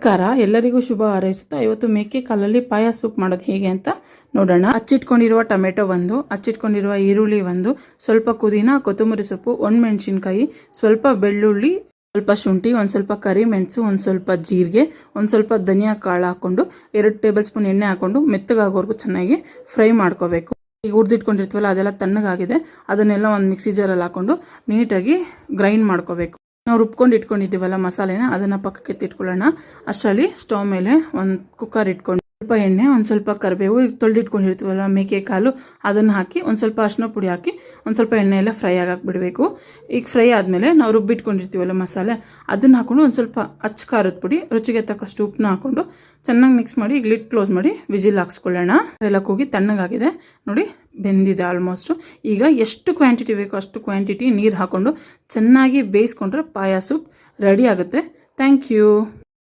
ನಮಸ್ಕಾರ, ಎಲ್ಲರಿಗೂ ಶುಭ ಹಾರೈಸುತ್ತಾ ಇವತ್ತು ಮೇಕೆ ಕಾಲಲ್ಲಿ ಪಾಯಸ ಸೂಪ್ ಮಾಡೋದು ಹೇಗೆ ಅಂತ ನೋಡೋಣ. ಹಚ್ಚಿಟ್ಕೊಂಡಿರುವ ಟೊಮೆಟೊ ಒಂದು, ಹಚ್ಚಿಟ್ಕೊಂಡಿರುವ ಈರುಳ್ಳಿ ಒಂದು, ಸ್ವಲ್ಪ ಪುದೀನ, ಕೊತ್ತಂಬರಿ ಸೊಪ್ಪು, ಒಣಮೆಣಸಿನಕಾಯಿ, ಸ್ವಲ್ಪ ಬೆಳ್ಳುಳ್ಳಿ, ಸ್ವಲ್ಪ ಶುಂಠಿ, ಒಂದು ಸ್ವಲ್ಪ ಕರಿಮೆಣಸು, ಒಂದು ಸ್ವಲ್ಪ ಜೀರಿಗೆ, ಒಂದು ಸ್ವಲ್ಪ ಧನಿಯಾ ಕಾಳು ಹಾಕೊಂಡು 2 ಟೇಬಲ್ ಸ್ಪೂನ್ ಎಣ್ಣೆ ಹಾಕೊಂಡು ಮೆತ್ತಗಾಗೋವರೆಗೂ ಚೆನ್ನಾಗಿ ಫ್ರೈ ಮಾಡ್ಕೋಬೇಕು. ಈಗ ಹುರಿದಿಟ್ಕೊಂಡಿರ್ತೀವಲ್ಲ ಅದೆಲ್ಲ ತಣ್ಣಗಾಗಿದೆ, ಅದನ್ನೆಲ್ಲ ಒಂದು ಮಿಕ್ಸಿ ಜಾರಲ್ಲಿ ಹಾಕೊಂಡು ನೀಟಾಗಿ ಗ್ರೈಂಡ್ ಮಾಡ್ಕೋಬೇಕು. ನಾವು ರುಬ್ಕೊಂಡು ಇಟ್ಕೊಂಡಿದ್ದೀವಲ್ಲ ಮಸಾಲೆನ, ಅದನ್ನು ಪಕ್ಕಕ್ಕೆ ಎತ್ತಿಟ್ಕೊಳ್ಳೋಣ. ಅಷ್ಟರಲ್ಲಿ ಸ್ಟವ್ ಮೇಲೆ ಒಂದು ಕುಕ್ಕರ್ ಇಟ್ಕೊಂಡು ಸ್ವಲ್ಪ ಎಣ್ಣೆ, ಒಂದು ಸ್ವಲ್ಪ ಕರಿಬೇವು, ಈಗ ತೊಳೆದಿಟ್ಕೊಂಡಿರ್ತೀವಲ್ಲ ಮೇಕೆ ಕಾಲು ಅದನ್ನು ಹಾಕಿ ಒಂದು ಸ್ವಲ್ಪ ಅರಿಶಿನ ಪುಡಿ ಹಾಕಿ ಒಂದು ಸ್ವಲ್ಪ ಎಣ್ಣೆ ಎಲ್ಲ ಫ್ರೈ ಬಿಡಬೇಕು. ಈಗ ಫ್ರೈ ಆದಮೇಲೆ ನಾವು ರುಬ್ಬಿಟ್ಕೊಂಡಿರ್ತೀವಲ್ಲ ಮಸಾಲೆ ಅದನ್ನು ಹಾಕೊಂಡು ಒಂದು ಸ್ವಲ್ಪ ಅಚ್ಚ ಖಾರದ ಪುಡಿ, ರುಚಿಗೆ ತಕ್ಕಷ್ಟು ಉಪ್ಪನ್ನ ಹಾಕೊಂಡು ಚೆನ್ನಾಗಿ ಮಿಕ್ಸ್ ಮಾಡಿ ಈಗ ಲಿಡ್ ಕ್ಲೋಸ್ ಮಾಡಿ ವಿಜಿಲ್ ಹಾಕ್ಸ್ಕೊಳ್ಳೋಣ. ಎಲ್ಲ ಕೂಗಿ ತಣ್ಣಗಾಗಿದೆ ನೋಡಿ, ಬೆಂದಿದೆ ಆಲ್ಮೋಸ್ಟ್. ಈಗ ಎಷ್ಟು ಕ್ವಾಂಟಿಟಿ ಬೇಕೋ ಅಷ್ಟು ಕ್ವಾಂಟಿಟಿ ನೀರು ಹಾಕೊಂಡು ಚೆನ್ನಾಗಿ ಬೇಯಿಸ್ಕೊಂಡ್ರೆ ಪಾಯಸ ಸೂಪ್ ರೆಡಿ ಆಗುತ್ತೆ. Thank you.